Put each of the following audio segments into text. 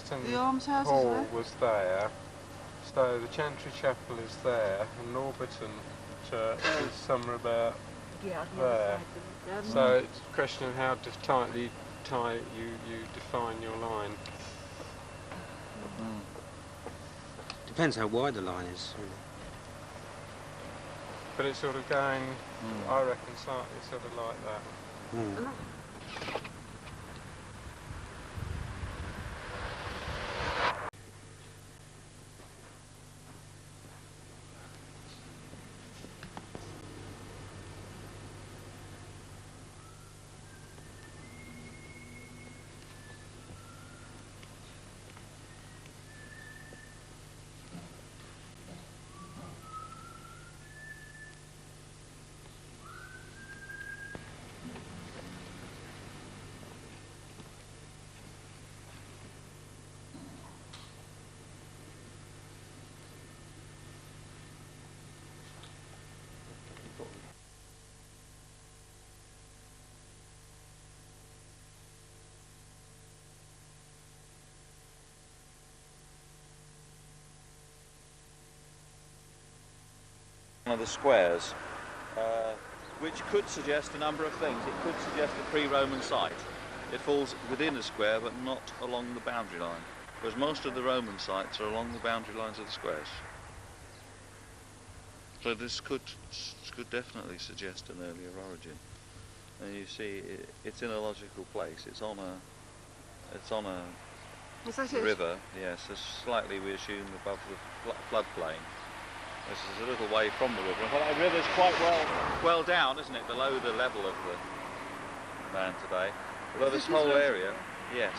Kingston Hall was there, so the Chantry Chapel is there, and Norbiton Church is somewhere about there. So it's a question of how tightly you define your line. Depends how wide the line is. But it's sort of going, I reckon, slightly sort of like that. Of the squares, which could suggest a number of things. It could suggest a pre-Roman site. It falls within a square but not along the boundary line, whereas most of the Roman sites are along the boundary lines of the squares. So this could definitely suggest an earlier origin. And you see, it's in a logical place. It's on a river. Yes, it's slightly, we assume, above the floodplain. This is a little way from the river. In fact, the river's quite well down, isn't it, below the level of the land today. Although this whole area, yes,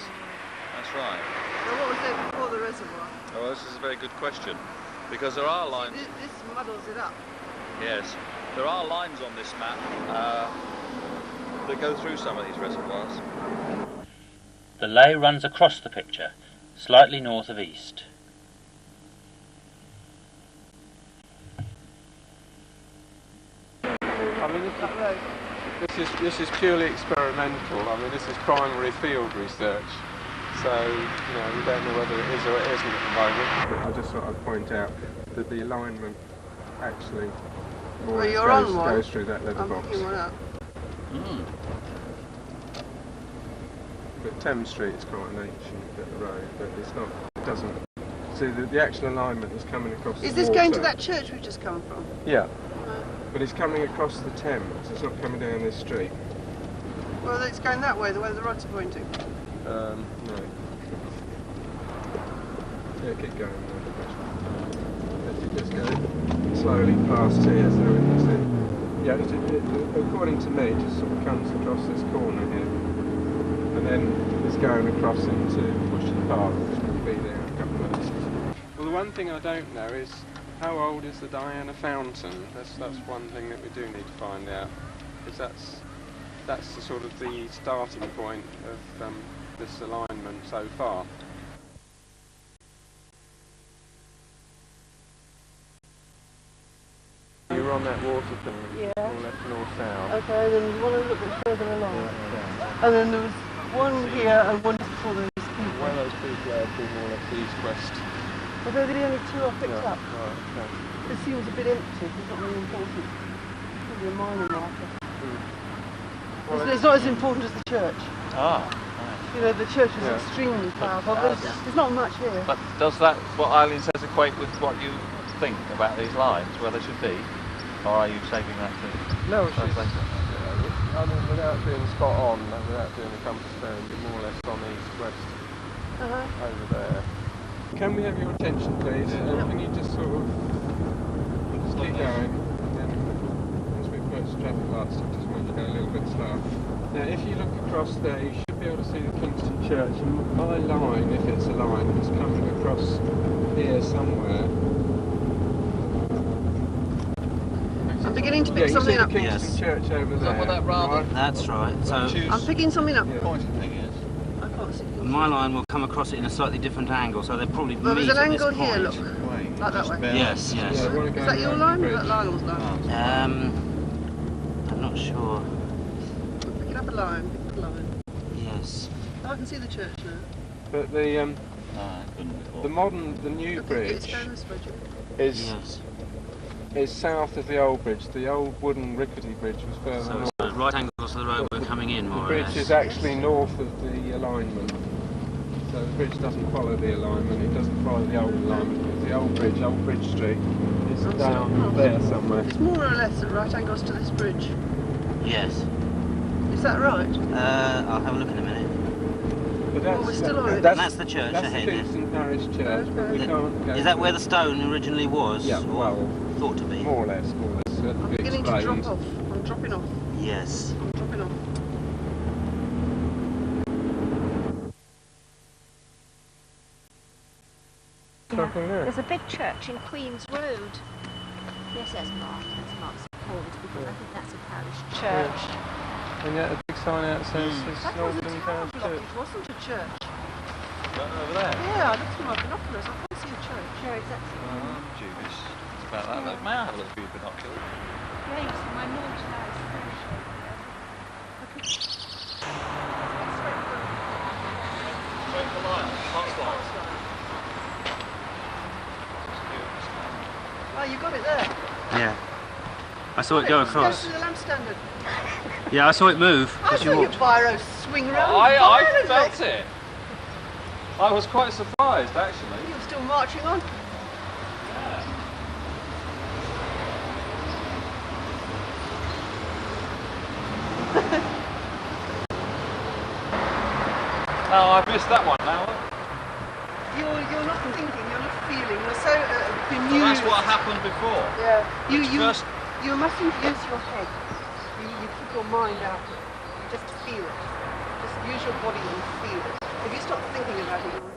that's right. So what was there before the reservoir? Oh, this is a very good question, because there are lines. This muddles it up. Yes, there are lines on this map that go through some of these reservoirs. The Ley runs across the picture, slightly north of east. I mean, this is purely experimental. I mean, this is primary field research, so we don't know whether it is or it isn't at the moment. I just thought I'd point out that the alignment actually goes through that letterbox. I'm picking one up. But Thames Street is quite an ancient bit of road, but it's not. It doesn't. See, the actual alignment is coming across. Is this going to that church we've just come from? Yeah. But it's coming across the Thames, it's not coming down this street. Well, it's going that way, the way the rods are pointing. No. Yeah, keep going. If you just go slowly past here, so we can see. Yeah, according to me, it just sort of comes across this corner here. And then it's going across into Bushy Park, which will be there in a couple of minutes. Well, the one thing I don't know is, how old is the Diana Fountain? That's one thing that we do need to find out, because that's the sort of the starting point of this alignment so far. You were on that water thing, more left, north, south. Okay, then you want to look a bit further along. And then there was one here and one just before those people. Where those people are, more or less east-west. Well, they're the only two I picked up. Right, okay. It seems a bit empty, it's not really important. It's probably a minor marker. Well, it's not as important as the church. Ah, nice. You know, the church is extremely powerful. There's not much here. But does that, what Eileen says, equate with what you think about these lines, where they should be? Or are you saving that to... No, without being spot on, without doing a compass bearing, but more or less on east-west over there. Can we have your attention, please? Can you just sort of keep going? As we approach the traffic lights, I just want you to go a little bit slower. Now, if you look across there, you should be able to see the Kingston Church. And by line, if it's a line, it's coming across here somewhere. I'm beginning to pick something up. You see the Kingston Church over there. Right? That's right. So I'm picking something up. Pointing thing is. I can't see. my line will come across it in a slightly different angle, so they'll probably meet there's an at this angle point. here, look. Like that way. Yes, yes. Yeah, Is that your line or is that Lionel's line? I'm not sure. Pick it up a line, pick up a line. Yes. Oh, I can see the church now. But the Ah, I couldn't before. The new bridge It's down this bridge. is south of the old bridge. The old wooden rickety bridge was further So north. it's right angles to the road we're coming in, more The or bridge less. is actually north of the alignment. So the bridge doesn't follow the alignment, it doesn't follow the old alignment, because the old Bridge Street, is down there somewhere. It's more or less at right angles to this bridge. Yes. Is that right? I'll have a look in a minute. But Well, we're still on it. That's the church That's ahead, the yes. Kingston Parish Church, but we can't go. Is that where the stone originally was? Yeah, or well, thought to be. more or less. I'm beginning to drop off. I'm dropping off. Yes. I'm dropping off. There's a big church in Queen's Road. Yes, that's marked. That's marked Paul because I think that's a parish church. And yet a big sign out says it's That was a Northern tower Parish block, Church. it wasn't a church. Over there? Yeah, I looked through my binoculars. I can't see a church. No, exactly. Oh, I'm dubious. It's about that. Look, may I have a look through your binoculars? Great, my launch house. Straight for line. Oh, you got it there. Yeah. I saw it go across. Go to the lamp standard. Yeah, I saw it move I as saw you your walked. biro swing around. I violently. felt it. I was quite surprised, actually. You're still marching on. Oh, I've missed that one now. You're not thinking, you're not feeling. You're so bemused. Well, that's what happened before. Yeah. First- You mustn't use your head. You keep your mind out. You just feel it. Just use your body and feel it. If you start thinking about it, you'll...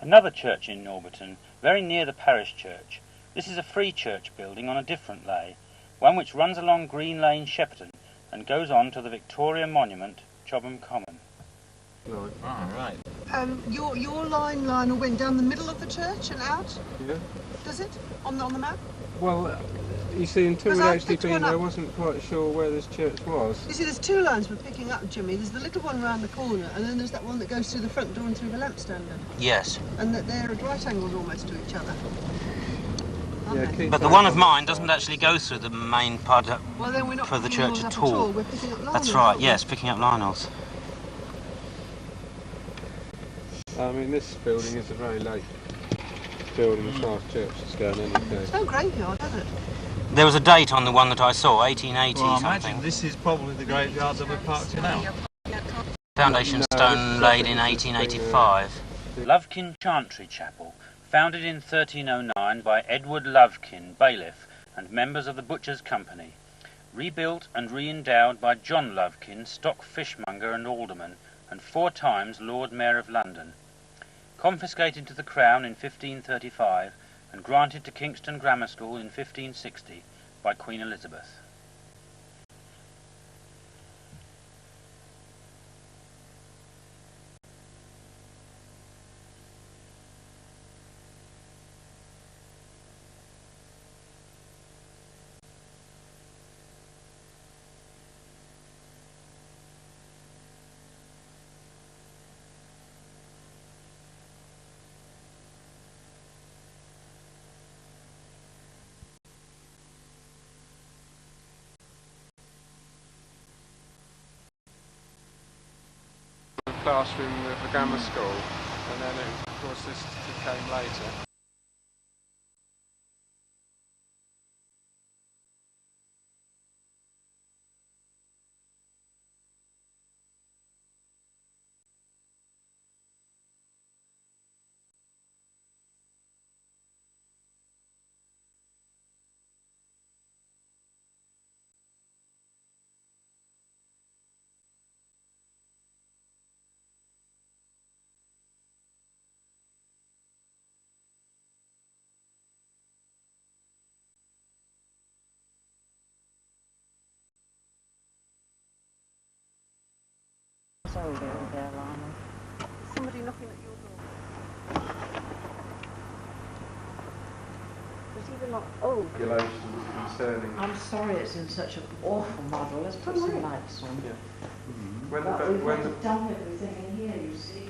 Another church in Norbiton, very near the parish church. This is a free church building on a different lay, one which runs along Green Lane, Shepperton, and goes on to the Victoria Monument, Chobham Common. Right. Oh, right. Your line, Lionel, went down the middle of the church and out? Yeah. Does it? On the map? Well, you see, until Because we'd I actually picked been one there, I up. wasn't quite sure where this church was. You see, there's two lines we're picking up, Jimmy. There's the little one round the corner, and then there's that one that goes through the front door and through the lamp standard. Yes. And that they're at right angles almost to each other. Yeah, Aren't they? keep But the that one of on mine the doesn't side. actually go through the main part Well, then we're not for the picking church yours at up all. We're picking up Lionel's, That's right, aren't we? yes, picking up Lionel's. I mean, this building is a very late building as far as church is going anyway. It's no graveyard, is it? There was a date on the one that I saw, 1880 Well, I something. imagine this is probably the graveyard that we're parked in now. Foundation No, stone this laid in is 1885. Lovekin Chantry Chapel, founded in 1309 by Edward Lovekin, bailiff, and members of the Butchers' Company. Rebuilt and re-endowed by John Lovekin, stock fishmonger and alderman, and 4 times Lord Mayor of London. Confiscated to the Crown in 1535 and granted to Kingston Grammar School in 1560 by Queen Elizabeth. Classroom of the grammar school, and then of course this came later. Sorry, there, Lionel. Somebody knocking at your door. There's even not. Oh, Regulations concerning I'm sorry it's in such an awful muddle. Let's put some lights on. when But the we've when got the to dump everything in here, you see.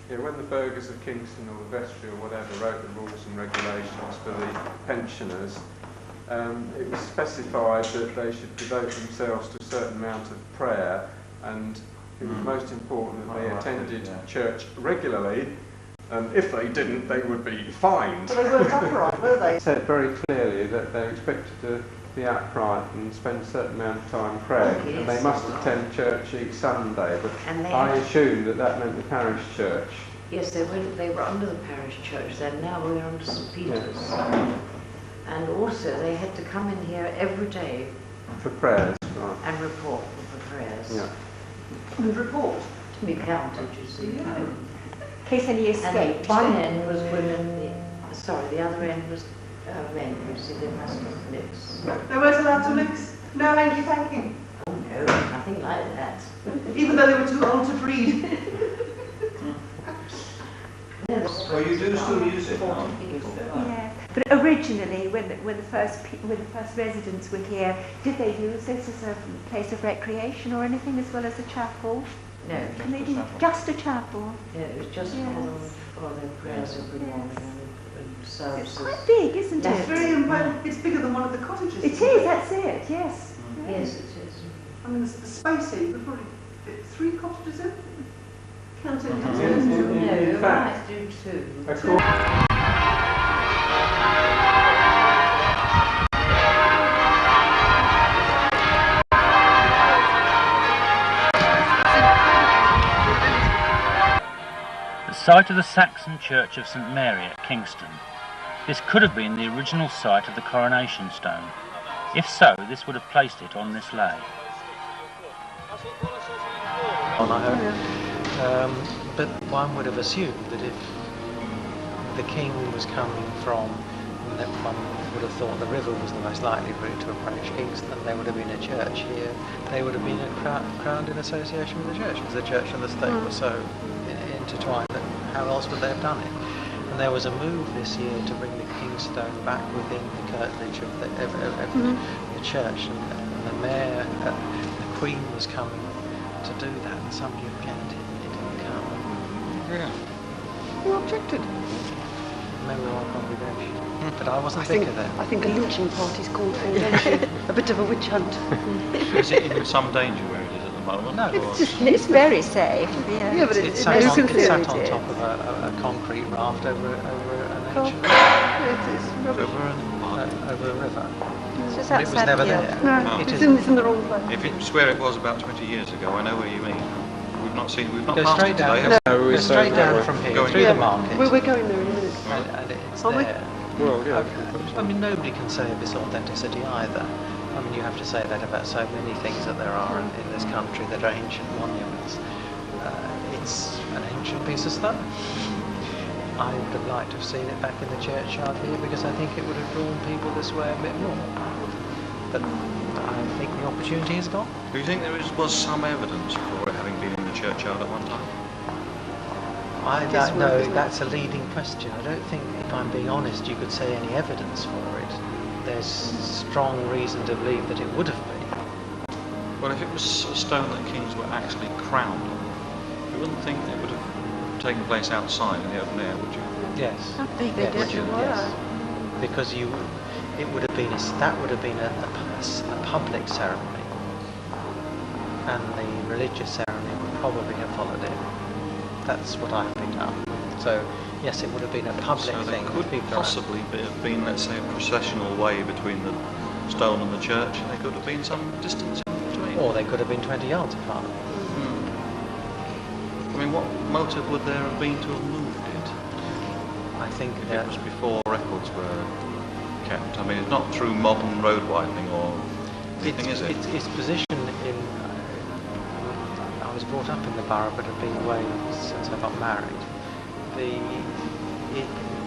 Yeah, when the burghers of Kingston or the vestry or whatever wrote the rules and regulations for the pensioners, it was specified that they should devote themselves to a certain amount of prayer, and it was most important that they attended church regularly, and if they didn't, they would be fined. But they weren't upright, were they? It said very clearly that they're expected to be upright and spend a certain amount of time praying, and they must attend church each Sunday, but I assumed that that meant the parish church. Yes, they were under the parish church then, now we're under St Peter's. And also they had to come in here every day For prayers, right. and report for prayers. Yeah. And report. To be counted, you see. In case any escaped. And one end was women, the other end was men, you see, they mustn't mix. They weren't allowed to mix? No hanky-panky? Oh no, nothing like that. Even though they were too old to breed? Well, you do still use it now. Yeah, but originally, when the first residents were here, did they use this as a place of recreation or anything as well as a chapel? No, Just a chapel. yeah, it was just for their prayers every morning and services. It's quite big, isn't It's it? very imposing. It's bigger than one of the cottages. It is, that's it, yes. Yes, it is. I mean, the space here, we've probably fit 3 cottages in. Counting No, In you fact, might do two. The site of the Saxon Church of St Mary at Kingston. This could have been the original site of the coronation stone. If so, this would have placed it on this lay. But one would have assumed that if the king was coming from, that one would have thought the river was the most likely route to approach Kingston. There would have been a church here. They would have been crowned in association with the church, because the church and the state were so intertwined that how else would they have done it? And there was a move this year to bring the Kingstone back within the curtilage of the church, and the mayor, the Queen was coming to do that, and somebody objected. It didn't come. Yeah. Who objected? Member of our congregation. But I wasn't vicar then. I think a lynching party's called for, don't you? A bit of a witch hunt. Is it in some danger where it is at the moment? No, It's very safe. Yeah, but it sat on top of a concrete raft over an ancient over a river. But it was never there. No, It it's is- in the wrong place. If it's where it was about 20 years ago, I know where you mean. We've not Go passed straight it down. today. Go straight down from here Going through in. the market, We're going there in a minute. and it's Are we? there. Well, yeah. I mean, nobody can say of its authenticity either. I mean, you have to say that about so many things that there are in this country that are ancient monuments. It's an ancient piece of stuff. I would have liked to have seen it back in the churchyard here, because I think it would have drawn people this way a bit more. But I think the opportunity is gone. Do you think there was some evidence for it having been in the churchyard at one time? No, that's a leading question. I don't think, if I'm being honest, you could say any evidence for it. There's strong reason to believe that it would have been. Well, if it was a stone that kings were actually crowned on, you wouldn't think it would have taken place outside in the open air, would you? Yes. I think they Yes, definitely were. yes. Because it would have been that would have been a public ceremony, and the religious ceremony would probably have followed it. That's what I picked up. So yes, it would have been a public So there thing. could possibly have been, let's say, a processional way between the stone and the church, and there could have been some distance in between. Or they could have been 20 yards apart. I mean, what motive would there have been to have moved it? I think If that it was before records were kept. I mean, it's not through modern road widening or anything, is it? Its position in. I was brought up in the borough, but have been away since I got married.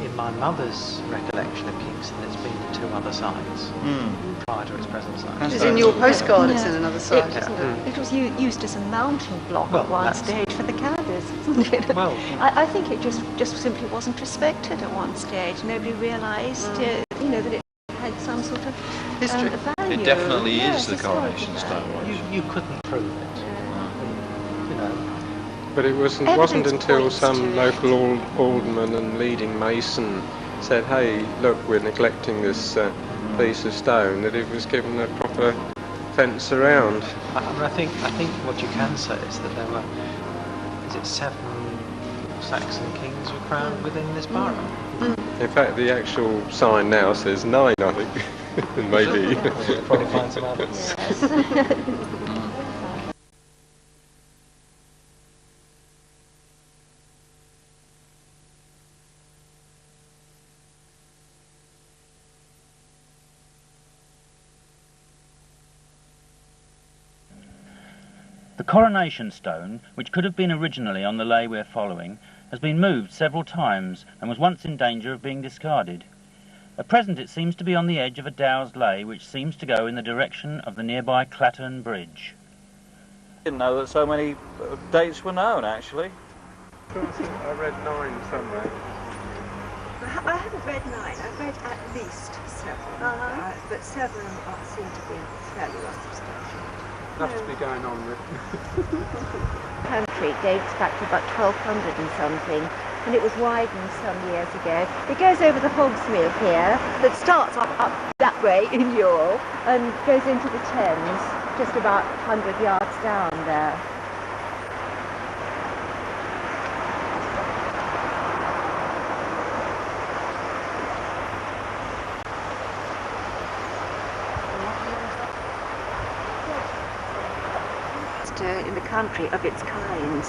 In my mother's recollection of Kingston, it's been in 2 other sites prior to its present site. It's in your postcard, it's in another site, It, isn't it? it was used as a mountain block Well, at one that's- stage for the Candors, isn't it? Well, I think it just simply wasn't respected at one stage. Nobody realised, that it had some sort of History. value. It definitely Yes, is the historical coronation value. stone. you couldn't prove it. You know, But it wasn't until some local alderman and leading mason said, hey, look, we're neglecting this piece of stone, that it was given a proper fence around. I think what you can say is that there were, is it 7 Saxon kings were crowned within this borough? In fact, the actual sign now says 9, I think. Maybe. We'll probably find some others. Yes. The coronation stone, which could have been originally on the ley we're following, has been moved several times and was once in danger of being discarded. At present it seems to be on the edge of a dowsed ley which seems to go in the direction of the nearby Clattern Bridge. I didn't know that so many dates were known, actually. I read 9 somewhere. I haven't read 9, I've read at least 7, but 7 seem to be fairly well substantial. Enough to be going on with. Country dates back to about 1200 and something, and it was widened some years ago. It goes over the Hogsmill here, that starts up that way in Youghal, and goes into the Thames, just about 100 yards down there. In the country of its kind.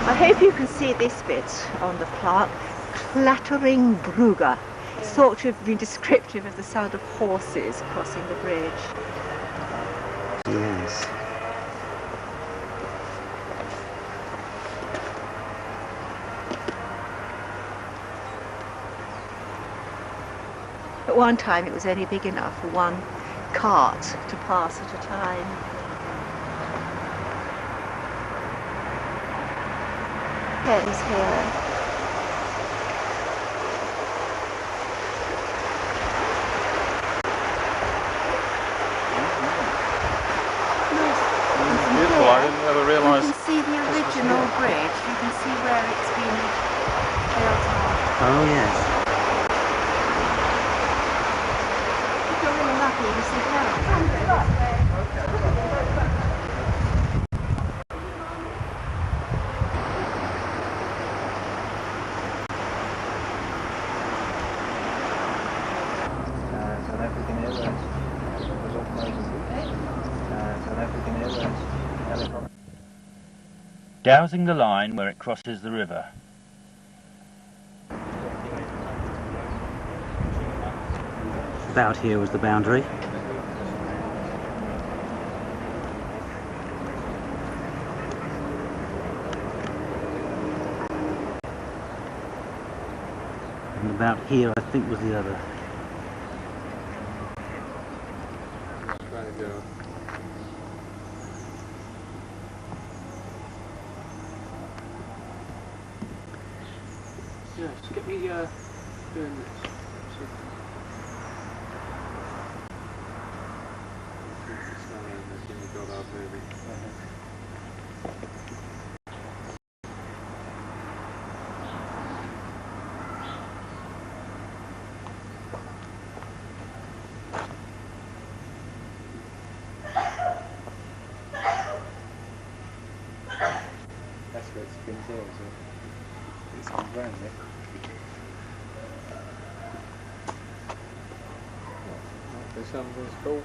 I hope you can see this bit on the plaque, clattering Brugger. It's thought to have been descriptive of the sound of horses crossing the bridge. Yes. At one time it was only big enough for one cart to pass at a time. Thames here. Beautiful, I didn't ever realise. You can see the original bridge, you can see where it's been built up. Oh, yes. Dowsing the line where it crosses the river. About here was the boundary. And about here I think was the other. Yeah, just get me doing this. That's where it spins out, so it spins round there. There's something cool.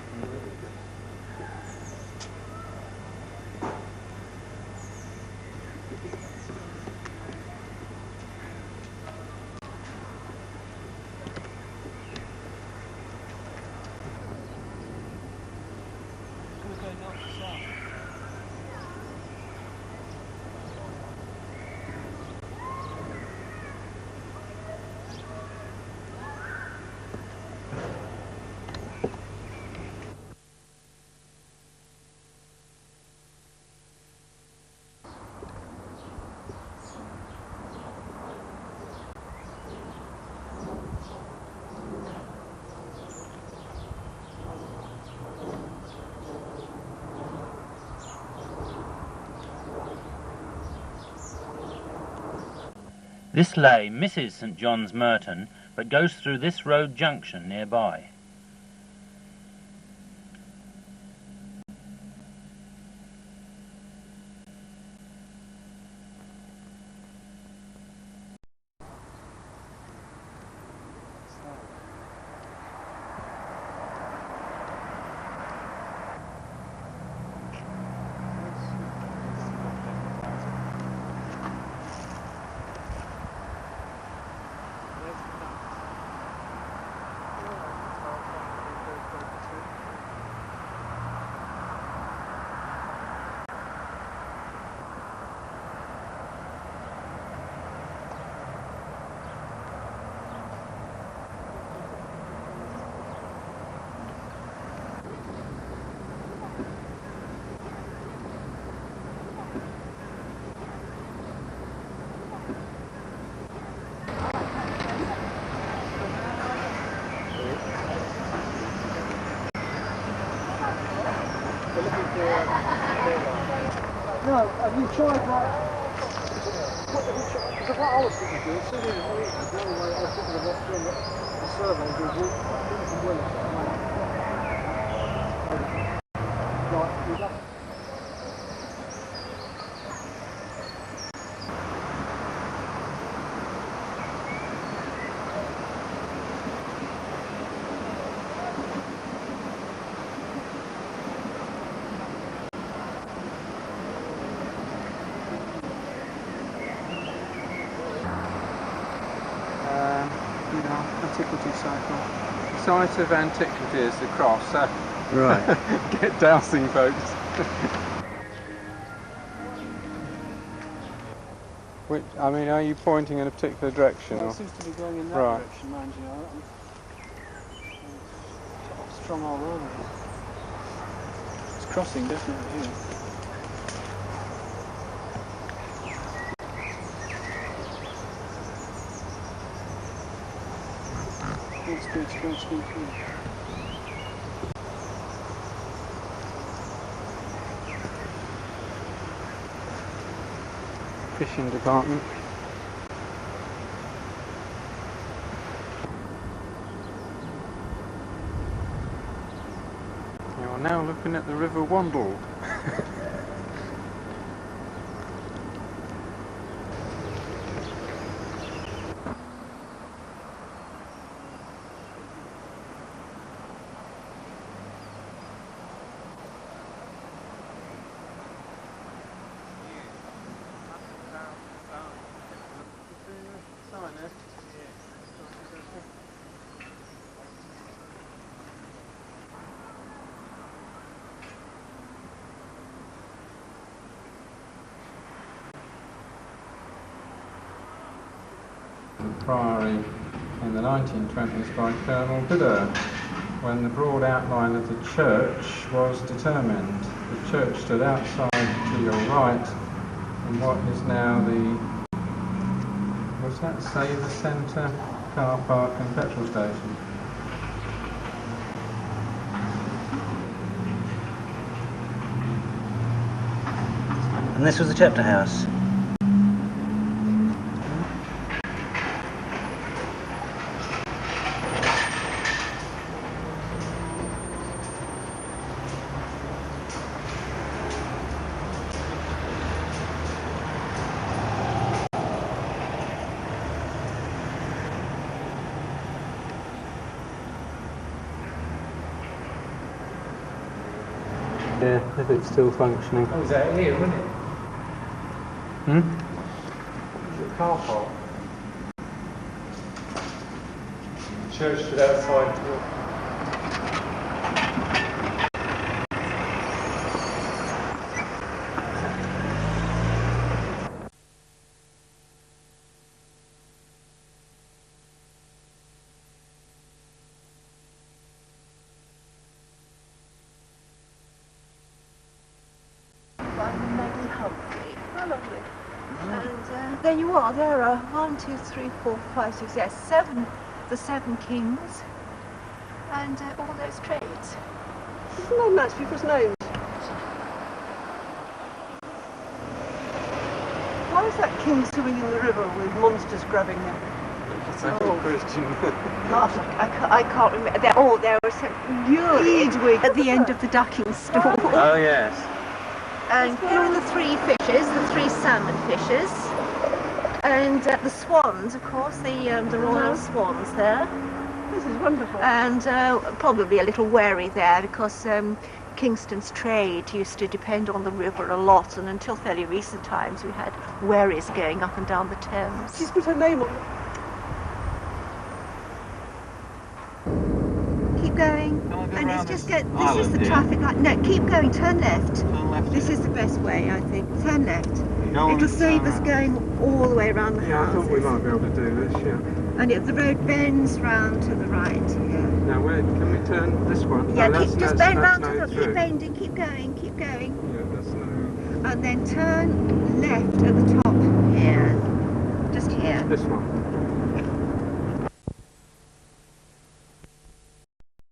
This lay misses St John's Merton, but goes through this road junction nearby. No, have you tried that? Because what I was thinking of doing, as soon as the only way I was thinking of what's doing the survey is walk from Willis. Right, we've got antiquity cycle. Site of antiquities, the cross. Right. Get dousing, folks. Which, I mean, are you pointing in a particular direction? Well, or? it seems to be going in that direction, mind you. I'm strong all over it. It's crossing, definitely, yeah. Good. Fishing department. You're now looking at the River Wandle. Priory in the 1920s by Colonel Bidder, when the broad outline of the church was determined. The church stood outside to your right in what is now the, was that Save the Centre car park and petrol station? And this was the chapter house. Yeah, if it's still functioning. Oh, is that here, isn't it? Is it a car park? The church stood outside. And there you are. There are 1, 2, 3, 4, 5, 6, yes, 7. The 7 kings, and all those trades. Isn't that nice people's names? Why is that like kings swimming in the river with monsters grabbing them. Christian. Gosh, I can't remember. There were some lurid at the end of the ducking stall. Oh yes. And here are the three fishes, the three salmon fishes. And the swans, of course, the royal swans there. This is wonderful. And probably a little wary there because Kingston's trade used to depend on the river a lot, and until fairly recent times we had wherries going up and down the Thames. She's put her name on. Keep going, Can I go and round it's just this this is the island here? traffic light. No, keep going. Turn left. Turn left. This is the best way, I think. Turn left. Go on, It'll save turn us round. going all the way around the Yeah, I houses. thought we might be able to do this, yeah. And the road bends round to the right here. Now, where can we turn this one? Yeah, No, just that's bend no round to the. through. Keep bending. Keep going. Keep going. Yeah, that's no. And then turn left at the top here. Just here. This one.